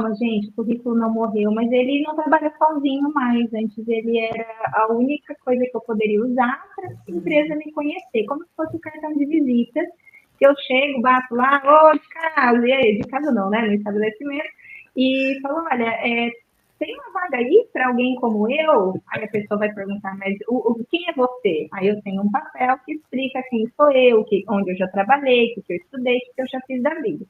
fala, gente, o currículo não morreu, mas ele não trabalha sozinho mais. Antes ele era a única coisa que eu poderia usar para a empresa me conhecer, como se fosse o cartão de visitas, que eu chego, bato lá, ô, de casa, e aí, de casa não, né, no estabelecimento, e falo, olha, tem uma vaga aí para alguém como eu? Aí a pessoa vai perguntar, mas quem é você? Aí eu tenho um papel que explica quem sou eu, onde eu já trabalhei, o que eu estudei, o que eu já fiz da vida.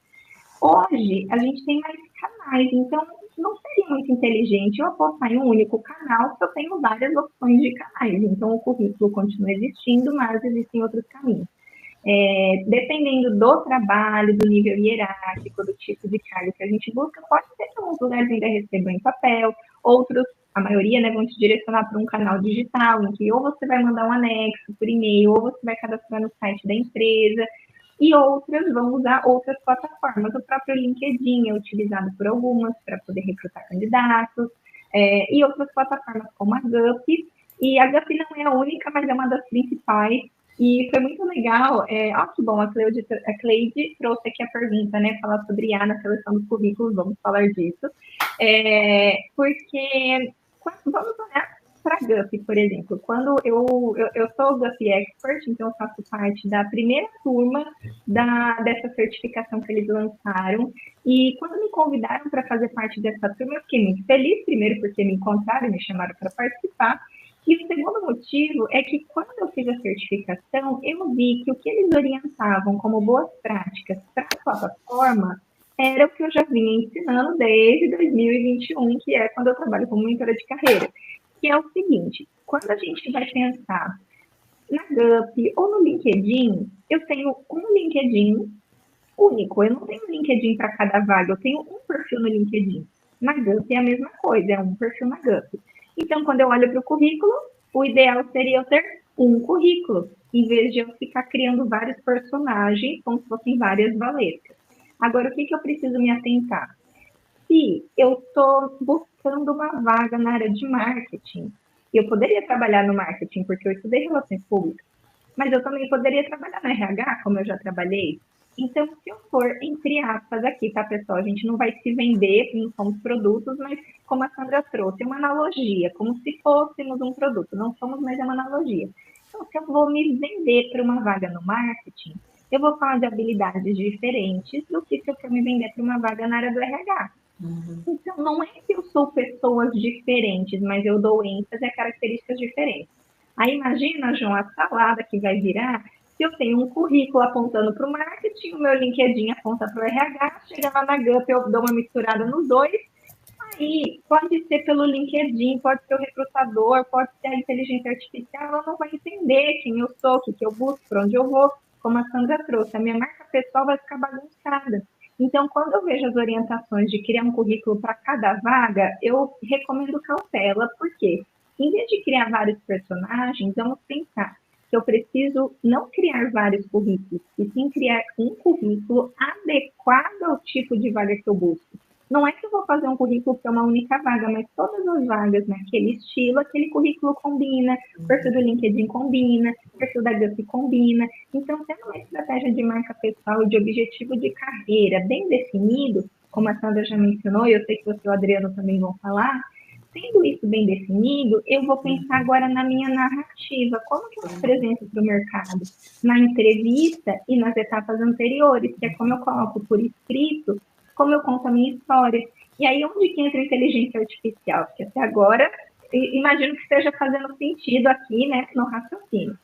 Hoje, a gente tem mais canais, então não seria muito inteligente eu apostar em um único canal se eu tenho várias opções de canais. Então, o currículo continua existindo, mas existem outros caminhos. Dependendo do trabalho, do nível hierárquico, do tipo de cargo que a gente busca, pode ser que alguns lugares ainda recebam em papel, outros, a maioria, né, vão te direcionar para um canal digital, em que ou você vai mandar um anexo por e-mail, ou você vai cadastrar no site da empresa, e outras vão usar outras plataformas. O próprio LinkedIn é utilizado por algumas para poder recrutar candidatos, e outras plataformas como a GUP, e a GUP não é a única, mas é uma das principais, e foi muito legal, que bom, a Cleide trouxe aqui a pergunta, né, falar sobre IA na seleção dos currículos, vamos falar disso, porque vamos olhar para a GUP, por exemplo, quando eu sou GUP Expert, então eu faço parte da primeira turma dessa certificação que eles lançaram, e quando me convidaram para fazer parte dessa turma, eu fiquei muito feliz, primeiro porque me encontraram e me chamaram para participar, e o segundo motivo é que quando eu fiz a certificação, eu vi que o que eles orientavam como boas práticas para a plataforma era o que eu já vinha ensinando desde 2021, que é quando eu trabalho como mentora de carreira, que é o seguinte, quando a gente vai pensar na GUP ou no LinkedIn, eu tenho um LinkedIn único, eu não tenho um LinkedIn para cada vaga, eu tenho um perfil no LinkedIn. Na GUP é a mesma coisa, é um perfil na GUP. Então, quando eu olho para o currículo, o ideal seria eu ter um currículo, em vez de eu ficar criando vários personagens, como se fossem várias valetas. Agora, o que eu preciso me atentar? Se eu estou buscando uma vaga na área de marketing, eu poderia trabalhar no marketing, porque eu estudei relações públicas, mas eu também poderia trabalhar no RH, como eu já trabalhei. Então, se eu for, entre aspas, aqui, tá, pessoal? A gente não vai se vender, não somos produtos, mas como a Sandra trouxe, uma analogia, como se fôssemos um produto, não somos, mas é uma analogia. Então, se eu vou me vender para uma vaga no marketing, eu vou falar de habilidades diferentes do que se eu for me vender para uma vaga na área do RH. Então, não é que eu sou pessoas diferentes, mas eu dou ênfase a características diferentes. Aí imagina, João, a salada que vai virar se eu tenho um currículo apontando para o marketing, o meu LinkedIn aponta para o RH, chega lá na GUP, eu dou uma misturada nos dois, aí pode ser pelo LinkedIn, pode ser o recrutador, pode ser a inteligência artificial, ela não vai entender quem eu sou, o que eu busco, para onde eu vou, como a Sandra trouxe, a minha marca pessoal vai ficar bagunçada. Então, quando eu vejo as orientações de criar um currículo para cada vaga, eu recomendo cautela, porque em vez de criar vários personagens, vamos pensar que eu preciso não criar vários currículos, e sim criar um currículo adequado ao tipo de vaga que eu busco. Não é que eu vou fazer um currículo para uma única vaga, mas todas as vagas naquele estilo, aquele currículo combina, o perfil do LinkedIn combina, o perfil da GUP combina. Então, tendo uma estratégia de marca pessoal e de objetivo de carreira bem definido, como a Sandra já mencionou, e eu sei que você e o Adriano também vão falar, tendo isso bem definido, eu vou pensar agora na minha narrativa, como que eu me apresento para o mercado, na entrevista e nas etapas anteriores, que é como eu coloco por escrito, como eu conto a minha história. E aí, onde que entra a inteligência artificial? Porque até agora, imagino que esteja fazendo sentido aqui, né, no raciocínio.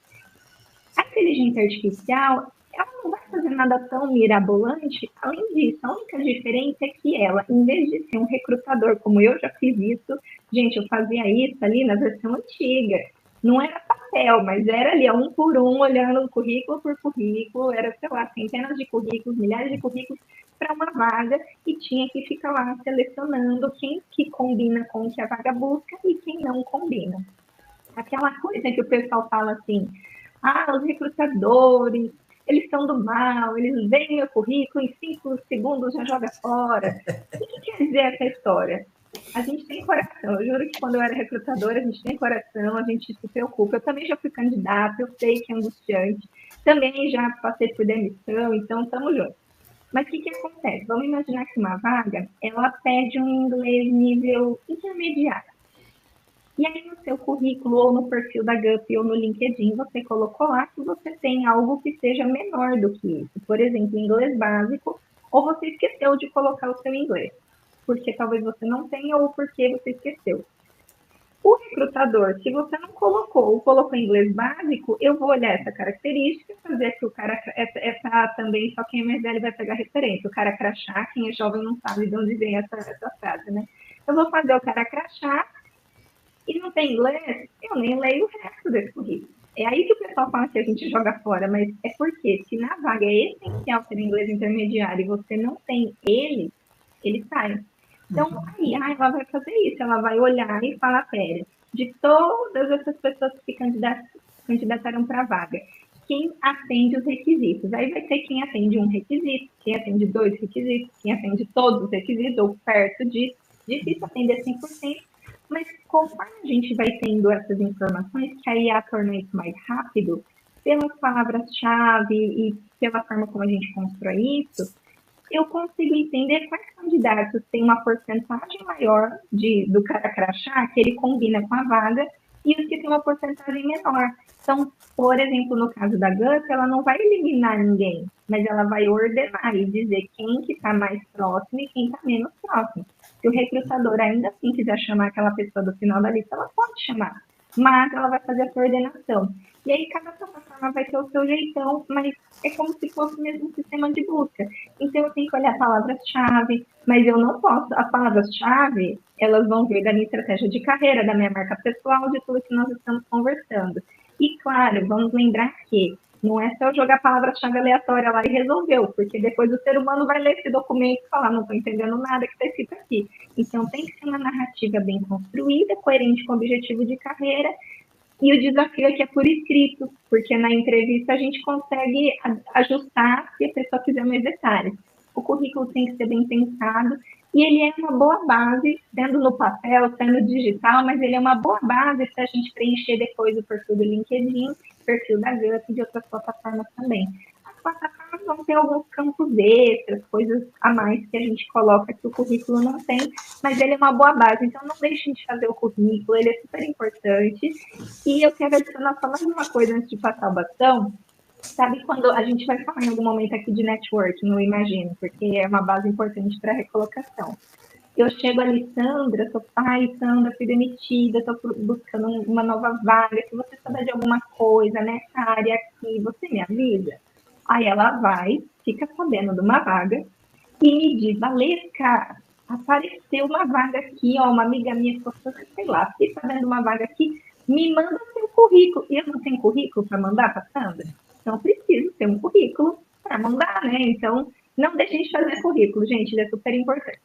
A inteligência artificial, ela não vai fazer nada tão mirabolante. Além disso, a única diferença é que ela, em vez de ser um recrutador, como eu já fiz isso, gente, eu fazia isso ali na versão antiga. Não era papel, mas era ali, um por um, olhando currículo por currículo, era, sei lá, centenas de currículos, milhares de currículos para uma vaga e tinha que ficar lá selecionando quem que combina com o que a vaga busca e quem não combina. Aquela coisa que o pessoal fala assim, os recrutadores, eles são do mal, eles veem meu currículo em 5 segundos já joga fora. O que quer dizer essa história? A gente tem coração, eu juro que quando eu era recrutadora, a gente tem coração, a gente se preocupa. Eu também já fui candidata, eu sei que é angustiante, também já passei por demissão, então estamos juntos. Mas o que acontece? Vamos imaginar que uma vaga, ela pede um inglês nível intermediário. E aí no seu currículo, ou no perfil da GUP, ou no LinkedIn, você colocou lá que você tem algo que seja menor do que isso. Por exemplo, inglês básico, ou você esqueceu de colocar o seu inglês. Porque talvez você não tenha, ou porque você esqueceu. O recrutador, se você não colocou ou colocou inglês básico, eu vou olhar essa característica, fazer que o cara, essa também, só quem é mais velho vai pegar referência. O cara crachá, quem é jovem não sabe de onde vem essa frase, né? Eu vou fazer o cara crachá e não tem inglês, eu nem leio o resto desse currículo. É aí que o pessoal fala que a gente joga fora, mas é porque se na vaga é essencial ter inglês intermediário e você não tem ele sai. Então, aí, ela vai fazer isso, ela vai olhar e falar, pera, de todas essas pessoas que candidataram para a vaga, quem atende os requisitos? Aí vai ter quem atende um requisito, quem atende dois requisitos, quem atende todos os requisitos, ou perto disso. Difícil atender 100%, mas conforme a gente vai tendo essas informações, que a IA torna isso mais rápido, pelas palavras-chave e pela forma como a gente constrói isso, eu consigo entender quais candidatos têm uma porcentagem maior do cara crachá, que ele combina com a vaga, e os que têm uma porcentagem menor. Então, por exemplo, no caso da GUP, ela não vai eliminar ninguém, mas ela vai ordenar e dizer quem que está mais próximo e quem está menos próximo. Se o recrutador ainda assim quiser chamar aquela pessoa do final da lista, ela pode chamar, mas ela vai fazer a coordenação. E aí cada plataforma vai ter o seu jeitão, mas é como se fosse o mesmo sistema de busca. Então eu tenho que olhar palavras-chave, mas eu não posso. As palavras-chave, elas vão vir da minha estratégia de carreira, da minha marca pessoal, de tudo que nós estamos conversando. E claro, vamos lembrar que não é só jogar palavra-chave aleatória lá e resolveu, porque depois o ser humano vai ler esse documento e falar, não estou entendendo nada que está escrito aqui. Então tem que ser uma narrativa bem construída, coerente com o objetivo de carreira, e o desafio é que é por escrito, porque na entrevista a gente consegue ajustar se a pessoa quiser mais detalhes. O currículo tem que ser bem pensado e ele é uma boa base, sendo no papel, sendo digital, mas ele é uma boa base para a gente preencher depois o perfil do LinkedIn, perfil da GUP e de outras plataformas também. As plataformas vão ter alguns campos extras, coisas a mais que a gente coloca que o currículo não tem, mas ele é uma boa base, então não deixem de fazer o currículo, ele é super importante. E eu quero adicionar só mais uma coisa antes de passar o bastão. Sabe quando a gente vai falar em algum momento aqui de networking, eu imagino, porque é uma base importante para a recolocação. Eu chego ali, Sandra, sou pai, Sandra, fui demitida, estou buscando uma nova vaga, se você souber de alguma coisa nessa área aqui, você me avisa? Aí ela vai, fica sabendo de uma vaga e me diz, Valesca, apareceu uma vaga aqui, ó, uma amiga minha, sei lá, fiquei sabendo de uma vaga aqui, me manda seu currículo. E eu não tenho currículo para mandar para Sandra? Então, preciso ter um currículo para mandar, né? Então, não deixem de fazer currículo, gente, ele é super importante.